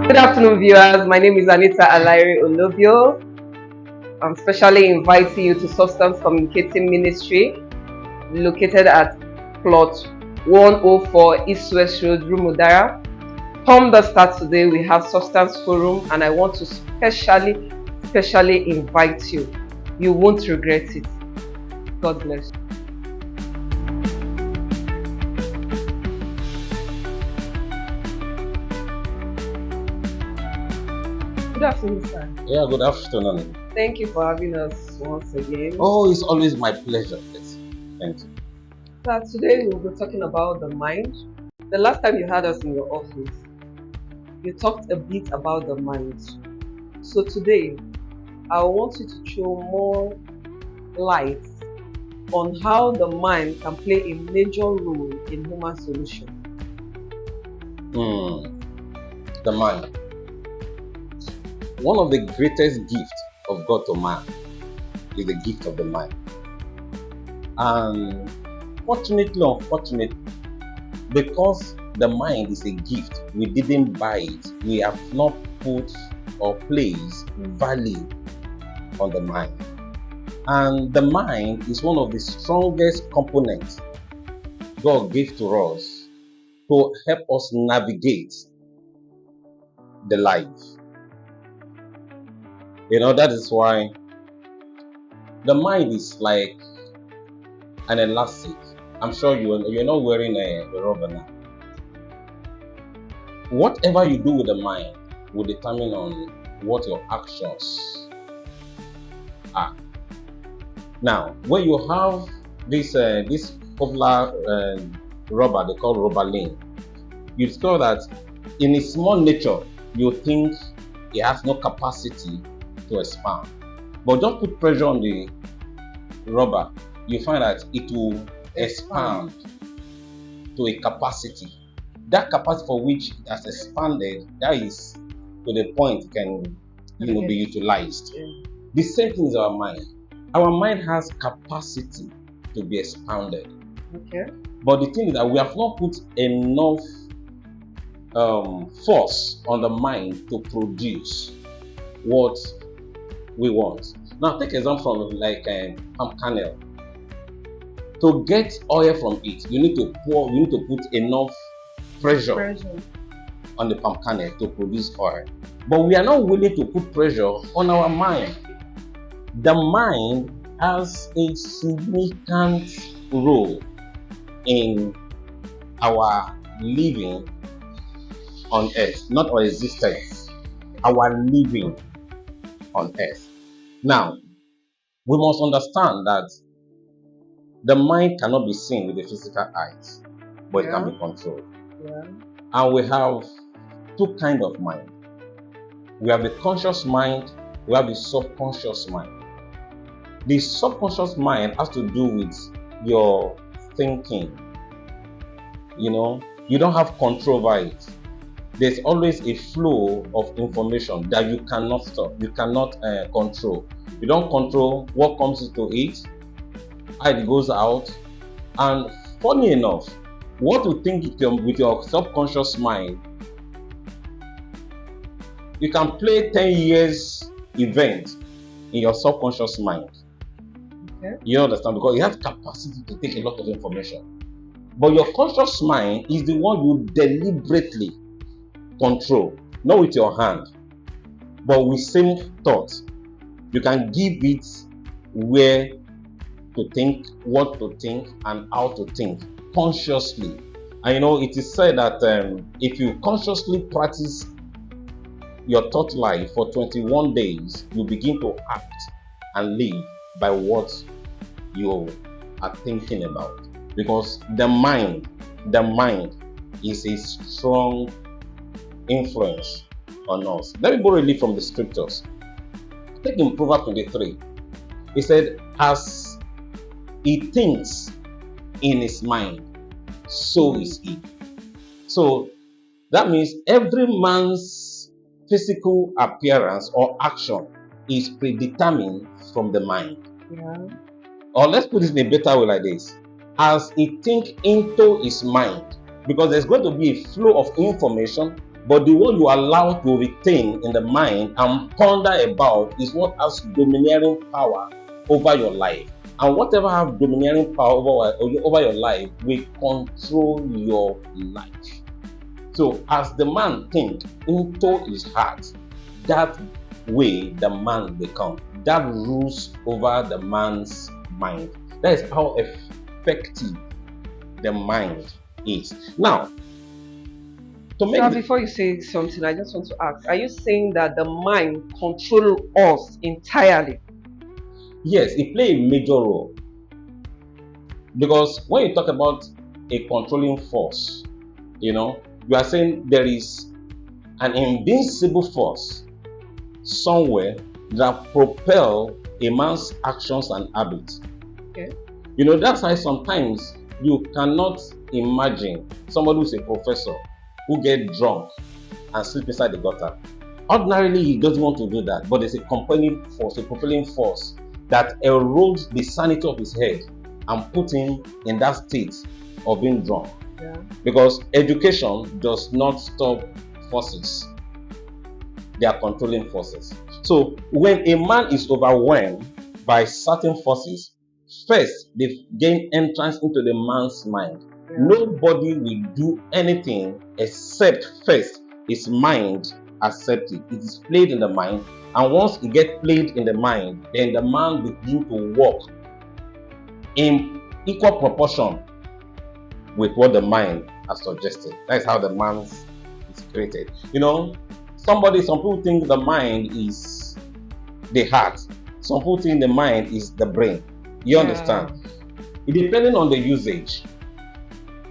Good afternoon, viewers. My name is Anita Alairi Olobio. I'm specially inviting you to Substance Communicating Ministry, located at plot 104 East West Road, Rumudara. Come the start today, we have Substance Forum, and I want to specially invite you. You won't regret it. God bless you. Good afternoon, sir. Yeah, good afternoon. Thank you for having us once again. Oh, it's always my pleasure. Yes. Thank you. So today we'll be talking about the mind. The last time you had us in your office, you talked a bit about the mind. So today, I want you to throw more light on how the mind can play a major role in human solution. The mind. One of the greatest gifts of God to man is the gift of the mind. And fortunately or unfortunately, because the mind is a gift, we didn't buy it. We have not put or placed value on the mind. And the mind is one of the strongest components God gave to us to help us navigate the life. That is why the mind is like an elastic. I'm sure you're not wearing a rubber now. Whatever you do with the mind will determine on what your actions are. Now, when you have this popular rubber, they call rubber lane, you discover that in its small nature, you think it has no capacity to expand. But just put pressure on the rubber, you find that it will expand to a capacity. That capacity for which it has expanded, that is to the point it can be utilized. The same thing is our mind. Our mind has capacity to be expanded. Okay. But the thing is that we have not put enough force on the mind to produce what we want. Now take example from like palm kernel. To get oil from it, you need to put enough pressure on the palm kernel to produce oil. But we are not willing to put pressure on our mind. The mind has a significant role in our living on earth, not our existence, our living on earth. Now, we must understand that the mind cannot be seen with the physical eyes, but it can be controlled. And we have two kinds of mind. We have the conscious mind, we have the subconscious mind. The subconscious mind has to do with your thinking. You don't have control over it. There's always a flow of information that you cannot stop, you cannot control. You don't control what comes into it, how it goes out. And funny enough, what you think with your subconscious mind, you can play 10 years event in your subconscious mind. Okay. You understand? Because it has capacity to take a lot of information. But your conscious mind is the one you deliberately control, not with your hand, but with same thought. You can give it where to think, what to think, and how to think consciously. And it is said that if you consciously practice your thought life for 21 days, you begin to act and live by what you are thinking about. Because the mind is a strong influence on us. Let me borrow a leaf from the scriptures. Take in Proverbs 23. It said, as he thinks in his mind, so is he. So that means every man's physical appearance or action is predetermined from the mind. Yeah. Or let's put it in a better way like this. as he think into his mind, because there's going to be a flow of information, but the one you allow to retain in the mind and ponder about is what has domineering power over your life. And whatever has domineering power over your life will control your life. So as the man think into his heart, that way the man become. That rules over the man's mind. That is how effective the mind is. Now, to make Sir, before you say something, I just want to ask, are you saying that the mind controls us entirely? yes, it play a major role, because when you talk about a controlling force, you are saying there is an invincible force somewhere that propel a man's actions and habits. Okay. That's why sometimes you cannot imagine somebody who's a professor who get drunk and sleep inside the gutter. Ordinarily, he doesn't want to do that, but there's a compelling force, a propelling force that erodes the sanity of his head and put him in that state of being drunk. Yeah. Because education does not stop forces. They are controlling forces. So when a man is overwhelmed by certain forces, first they gain entrance into the man's mind. Yeah. Nobody will do anything except first his mind accept it. It is played in the mind, and once it gets played in the mind, then the man begins to walk in equal proportion with what the mind has suggested. That is how the man is created. Some people think the mind is the heart. Some people think the mind is the brain. You understand? It depending on the usage.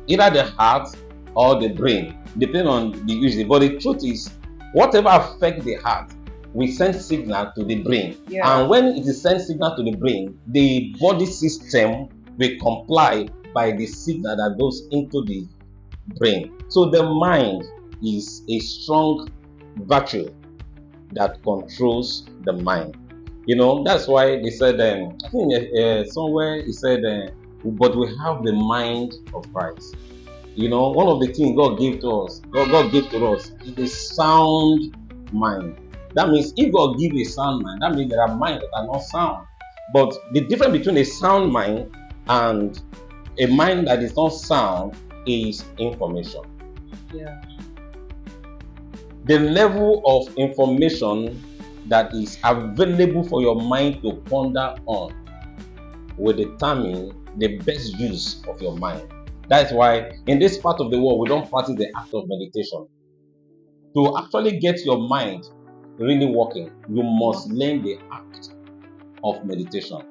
Either the heart or the brain, depending on the usage. But the truth is, whatever affects the heart, we send signal to the brain. Yeah. And when it is sent signal to the brain, the body system will comply by the signal that goes into the brain. So the mind is a strong virtue that controls the mind. That's why they said, I think somewhere he said, but we have the mind of Christ. One of the things God gave to us, God gave to us is a sound mind. That means if God gives a sound mind, that means there are minds that are not sound. But the difference between a sound mind and a mind that is not sound is information. Yeah. The level of information that is available for your mind to ponder on will determine the best use of your mind. That's why in this part of the world, we don't practice the act of meditation. To actually get your mind really working, you must learn the act of meditation.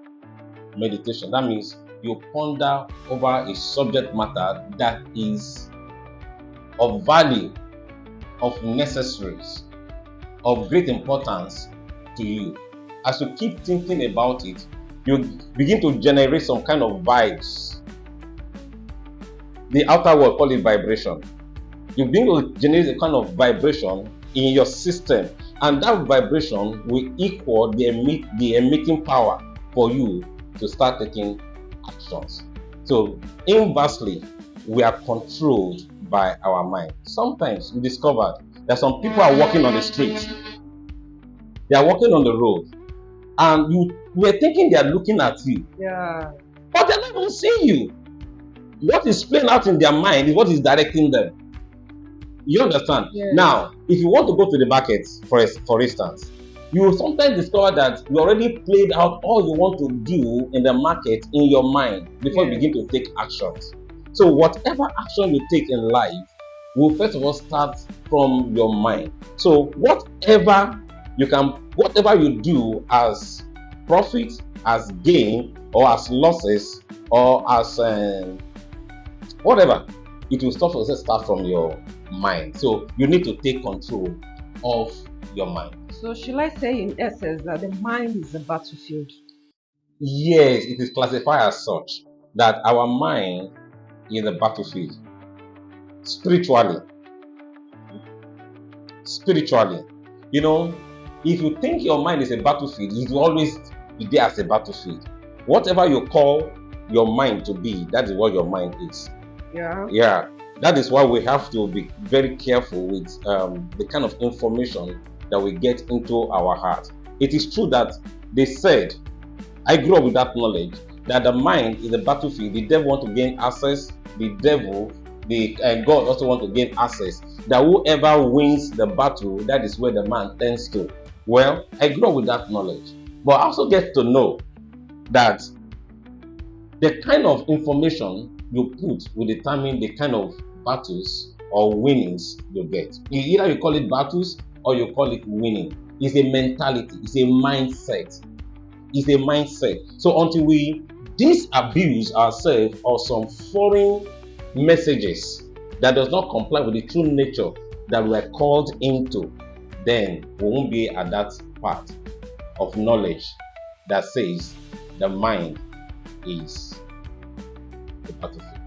Meditation, that means you ponder over a subject matter that is of value, of necessaries, of great importance to you. As you keep thinking about it, you begin to generate some kind of vibes. The outer world call it vibration. You begin to generate a kind of vibration in your system, and that vibration will equal the emitting power for you to start taking actions. So inversely, we are controlled by our mind. Sometimes we discovered that some people are walking on the street, they are walking on the road, and you were thinking they are looking at you. Yeah. But they're not even seeing you. What is playing out in their mind is what is directing them. You understand? Yes. Now, if you want to go to the market, for instance, you will sometimes discover that you already played out all you want to do in the market in your mind before you begin to take actions. So whatever action you take in life will first of all start from your mind. So whatever you do as profit, as gain, or as losses, or as whatever, it will start from your mind. So you need to take control of your mind. So should I say in essence that the mind is a battlefield? Yes, it is classified as such, that our mind is a battlefield. Spiritually, if you think your mind is a battlefield, it will always be there as a battlefield. Whatever you call your mind to be, that is what your mind is. Yeah. Yeah. That is why we have to be very careful with the kind of information that we get into our heart. It is true that they said, I grew up with that knowledge, that the mind is a battlefield. The devil wants to gain access. The devil, God also wants to gain access. That whoever wins the battle, that is where the man tends to. Well, I grew up with that knowledge. But I also get to know that the kind of information you put will determine the kind of battles or winnings you get. Either you call it battles or you call it winning. It's a mentality, it's a mindset. It's a mindset. So until we disabuse ourselves of some foreign messages that does not comply with the true nature that we are called into, then we won't be at that part of knowledge that says the mind is the battlefield.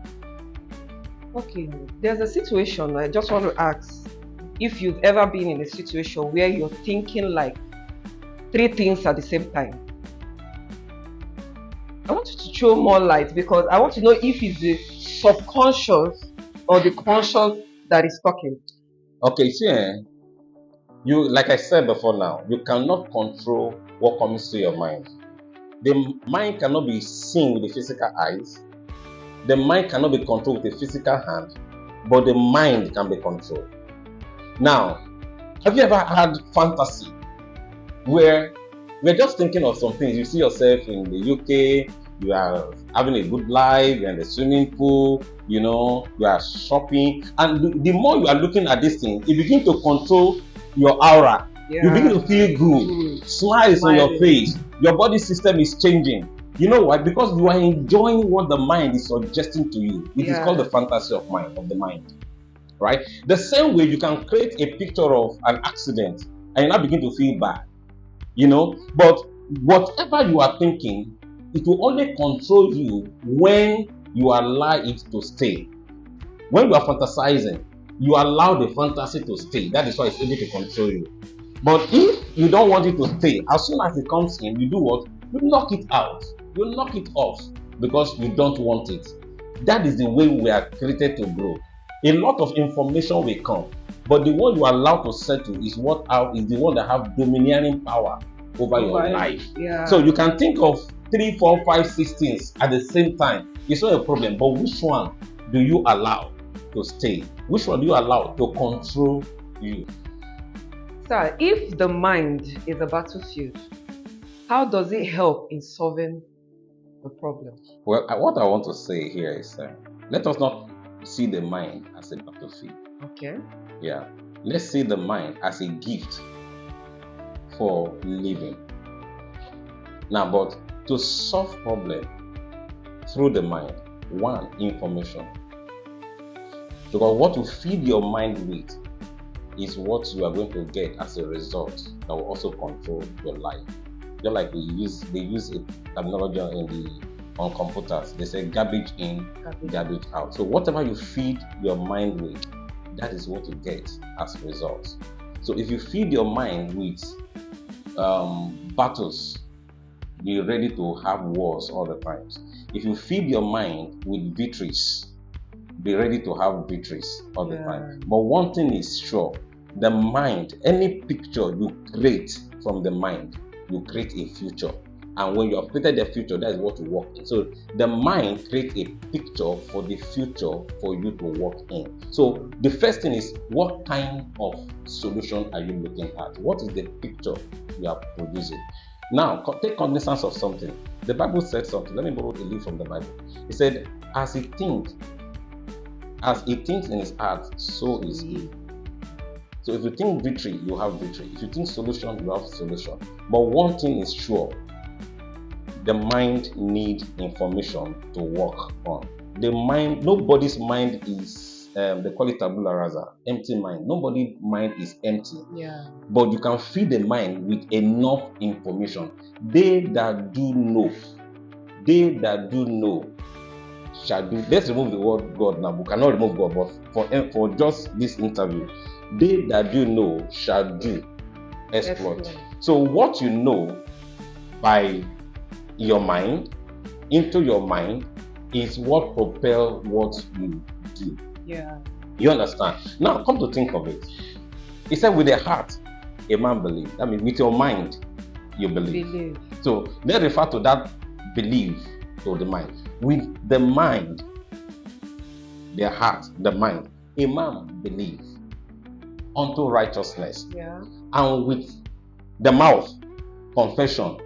Okay, there's a situation I just want to ask if you've ever been in a situation where you're thinking like three things at the same time. I want you to throw more light because I want to know if it's the subconscious or the conscious that is talking. Okay, see, you, like I said before now, you cannot control what comes to your mind. The mind cannot be seen with the physical eyes. The mind cannot be controlled with the physical hand, but the mind can be controlled. Now, have you ever had fantasy where you're just thinking of some things? You see yourself in the UK, you are having a good life, you're in the swimming pool, you are shopping, and the more you are looking at this thing, it begins to control your aura. Yeah. You begin to feel good, smiles on your face, your body system is changing. You know why? Because you are enjoying what the mind is suggesting to you. It is called the fantasy of the mind. Right? The same way you can create a picture of an accident and you now begin to feel bad. But whatever you are thinking, it will only control you when you allow it to stay. When you are fantasizing, you allow the fantasy to stay. That is why it's able to control you. But if you don't want it to stay, as soon as it comes in, you do what? You knock it out. You knock it off because you don't want it. That is the way we are created to grow. A lot of information will come, but the one you are allowed to settle is the one that have domineering power over your life. Yeah. So you can think of 3, 4, 5, 6 things at the same time. It's not a problem, but which one do you allow to stay? Which one do you allow to control you? Sir, if the mind is a battlefield, how does it help in solving the problem? Well, what I want to say here is let us not see the mind as a battlefield. Okay. Yeah. Let's see the mind as a gift for living. Now, but to solve problem through the mind, one, information. Because what you feed your mind with is what you are going to get as a result that will also control your life. Just like they use a terminology on computers. They say garbage in, garbage out. So whatever you feed your mind with, that is what you get as a result. So if you feed your mind with battles, be ready to have wars all the time. If you feed your mind with victories, be ready to have victories all the time. But one thing is sure, the mind, any picture you create from the mind, you create a future. And when you have created the future, that is what you work in. So the mind creates a picture for the future for you to work in. So the first thing is, what kind of solution are you looking at? What is the picture you are producing? Now, take cognizance of something. The Bible said something. Let me borrow a leaf from the Bible. It said, as he thinks in his heart, so is he. So if you think victory, you have victory. If you think solution, you have solution. But one thing is sure, the mind needs information to work on. The mind, nobody's mind is, they call it tabula rasa, empty mind. Nobody's mind is empty. Yeah. But you can feed the mind with enough information. They that do know shall do. Let's remove the word God now. We cannot remove God, but for just this interview, they that do know shall do exploit. So what you know by your mind, into your mind is what propel what you do. Yeah. You understand? Now, come to think of it. He said, with the heart, a man believes. I mean, with your mind, you believe. So, they refer to that belief to the mind. With the mind, their heart, the mind, a man believes unto righteousness. Yeah. And with the mouth, confession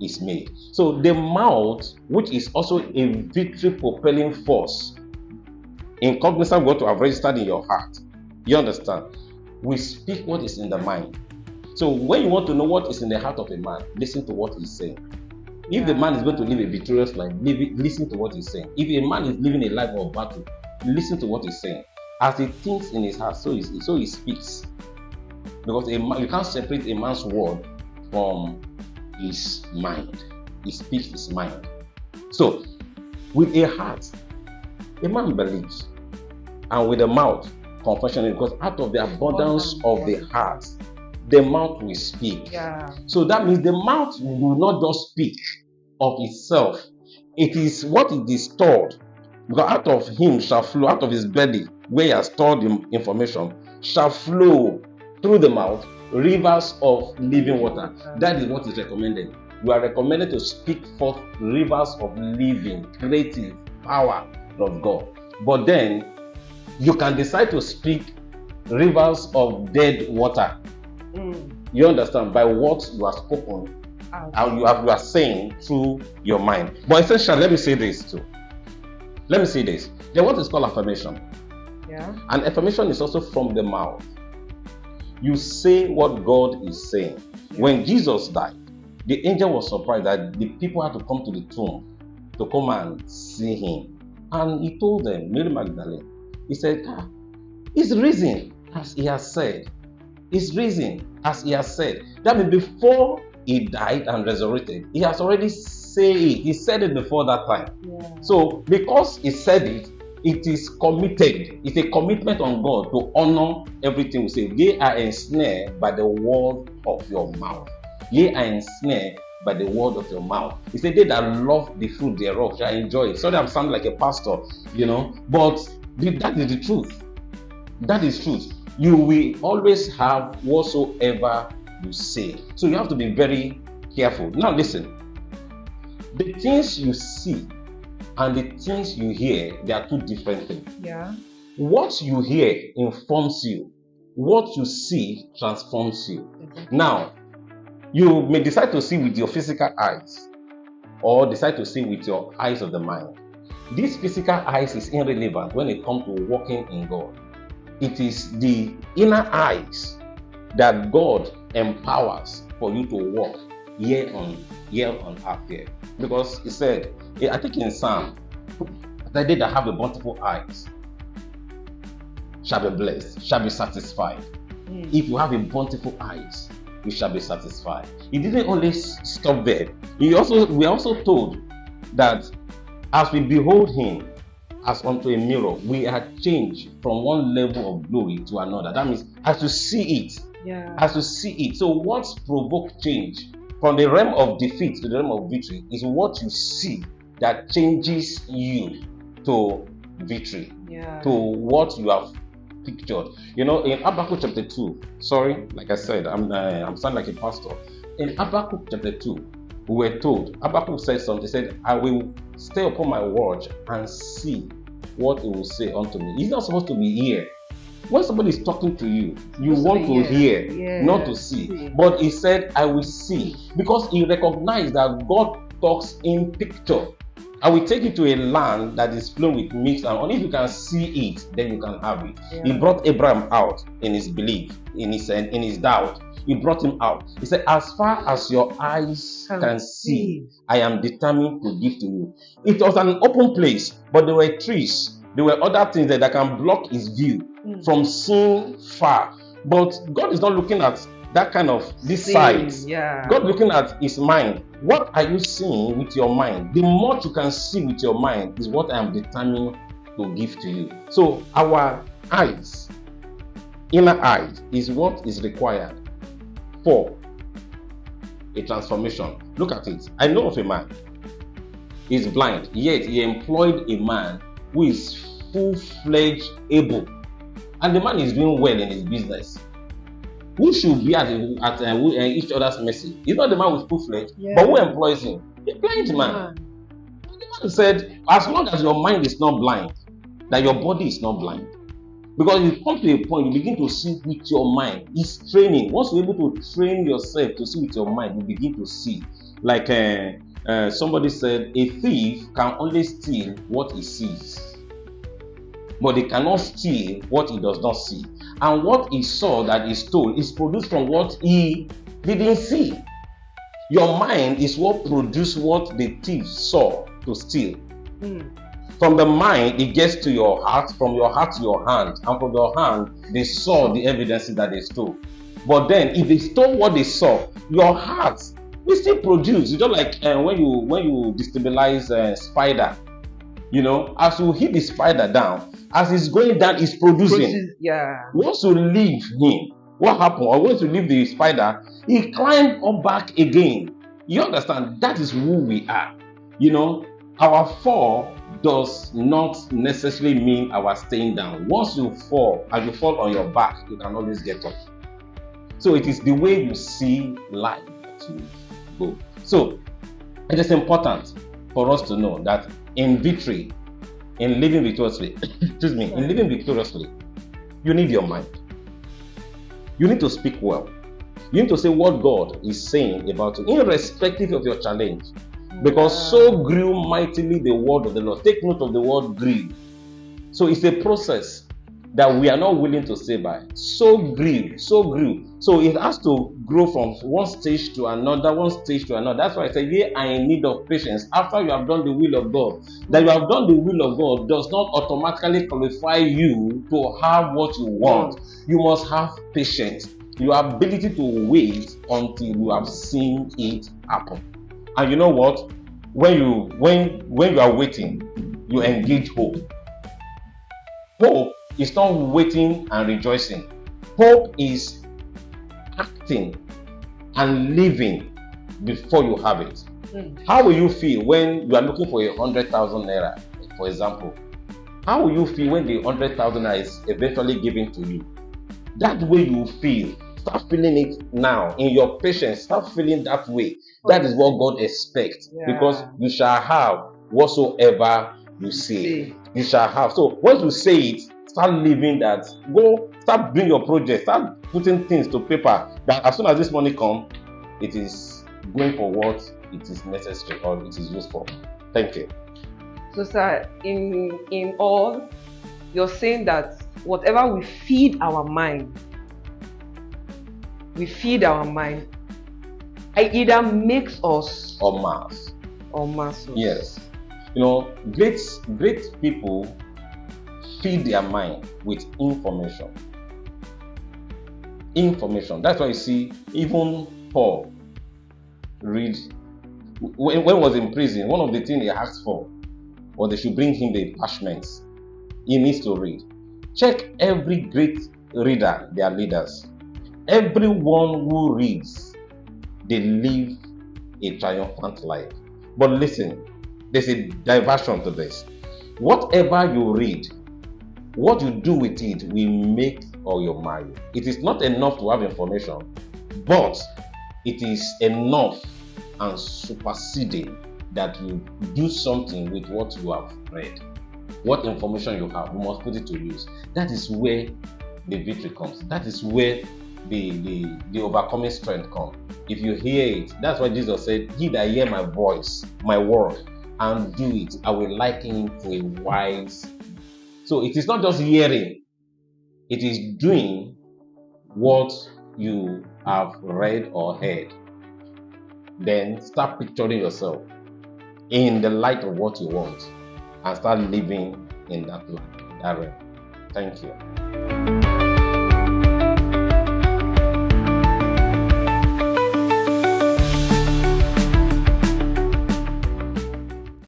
is made. So the mouth, which is also a victory propelling force, in cognizance of what you have registered in your heart, you understand? We speak what is in the mind. So when you want to know what is in the heart of a man, listen to what he's saying. If the man is going to live a victorious life, listen to what he's saying. If a man is living a life of battle, listen to what he's saying. As he thinks in his heart, so he speaks. Because you can't separate a man's word from his mind. He speaks his mind. So, with a heart, a man believes. And with a mouth, confession, because out of the abundance of the heart, the mouth will speak. Yeah. So that means the mouth will not just speak of itself. It is what it is stored. Because out of him shall flow, out of his belly, where he has stored the information, shall flow through the mouth rivers of living water. That is what is recommended. You are recommended to speak forth rivers of living, creative power of God. But then you can decide to speak rivers of dead water. You understand? By what you have spoken and you are saying through your mind. But essentially, let me say this too. Let me say this. Then what is called affirmation? Yeah. And affirmation is also from the mouth. You say what God is saying. When Jesus died, the angel was surprised that the people had to come to the tomb to come and see him. And he told them, Mary Magdalene, he said, he's risen as he has said. He's risen as he has said. That means before he died and resurrected, he has already said it. He said it before that time. Yeah. So because he said it, it is committed. It's a commitment on God to honor everything we say. They are ensnared by the word of your mouth. Ye are ensnared by the word of your mouth. He said, they that love the fruit thereof shall enjoy it. Sorry, I'm sounding like a pastor, but that is the truth. That is truth. You will always have whatsoever you say. So you have to be very careful. Now listen. The things you see and the things you hear, they are two different things. Yeah. What you hear informs you. What you see transforms you. Exactly. Now, you may decide to see with your physical eyes or decide to see with your eyes of the mind. This physical eyes is irrelevant when it comes to walking in God. It is the inner eyes that God empowers for you to walk year on earth here. Because he said, I think in Psalm, that they that have a bountiful eyes shall be blessed, shall be satisfied. If you have a bountiful eyes, you shall be satisfied. He didn't only stop there. We are also told that as we behold him as unto a mirror, we are changed from one level of glory to another. That means as you see it, as you see it. So what provokes change from the realm of defeat to the realm of victory is what you see that changes you to victory, to what you have pictured. In Habakkuk chapter 2, sorry, like I said, I'm sounding like a pastor. In Habakkuk chapter 2, we were told, Habakkuk said something, he said, I will stay upon my watch and see what he will say unto me. He's not supposed to be here. When somebody is talking to you, you want to hear, not to see. But he said, I will see. Because he recognized that God talks in picture. I will take you to a land that is flowing with milk and honey. If you can see it, then you can have it. He brought Abraham out in his belief, in his doubt. He brought him out. He said, as far as your eyes can see, I am determined to give to you. It was an open place, but there were trees. There were other things that can block his view from seeing far. But God is not looking at that kind of this side. God looking at his mind. What are you seeing with your mind? The more you can see with your mind is what I am determined to give to you. So our eyes, inner eyes, is what is required for a transformation. Look at it. I know of a man. is blind, yet he employed a man who is full-fledged able, and the man is doing well in his business. Who should be at each other's mercy? It's not the man with full-fledged, but who employs him? The blind man. The man said, as long as your mind is not blind, that your body is not blind. Because you come to a point, you begin to see with your mind. It's training. Once you're able to train yourself to see with your mind, you begin to see. Like somebody said, a thief can only steal what he sees, but he cannot steal what he does not see. And what he saw that he stole is produced from what he didn't see. Your mind is what produced what the thief saw to steal. From the mind, it gets to your heart, from your heart to your hand, and from your hand, they saw the evidences that they stole. But then, if they stole what they saw, your heart will still produce. It's just like when you destabilize a spider, as you hit the spider down, as it's going down, it's producing. Once you leave him, what happened? Or once you leave the spider, he climbed up back again. You understand? That is who we are. Our fall does not necessarily mean our staying down. Once you fall and you fall on your back, you can always get up. So it is the way you see life that you go. So it is important for us to know that in victory, in living victoriously, in living victoriously, you need your mind. You need to speak well. You need to say what God is saying about you, irrespective of your challenge. Because so grew mightily the word of the Lord. Take note of the word grew. So it's a process that we are not willing to stay by. So grew. So it has to grow from one stage to another. That's why I say, ye are in need of patience after you have done the will of God. That you have done the will of God does not automatically qualify you to have what you want. You must have patience. Your ability to wait until you have seen it happen. And you know what? When you are waiting, you engage hope. Hope is not waiting and rejoicing. Hope is acting and living before you have it. How will you feel when you are looking for 100,000 naira, for example? How will you feel when the 100,000 naira is eventually given to you? That way you feel. Start feeling it now. In your patience, start feeling that way. That is what God expects. Because you shall have whatsoever you say. You shall have. So once you say it, start living that. Go, start doing your project. Start putting things to paper. That as soon as this money comes, it is going for what it is necessary or it is used for. Thank you. So, sir, in all, you're saying that whatever we feed our mind, it either makes us or mass. Yes. Great people feed their mind with information. That's why you see, even Paul when he was in prison, one of the things he asked for was they should bring him the parchments. He needs to read. Check every great reader, their leaders. Everyone who reads, they live a triumphant life. But listen, there's a diversion to this. Whatever you read, what you do with it will make or you marry. It is not enough to have information, but it is enough and superseding that you do something with what you have read. What information you have, you must put it to use. That is where the victory comes. That is where the overcoming strength comes. If you hear it, that's why Jesus said, he that hear my voice, my word, and do it, I will liken him to a wise. So it is not just hearing, it is doing what you have read or heard. Then start picturing yourself in the light of what you want and start living in that light, that realm. Thank you.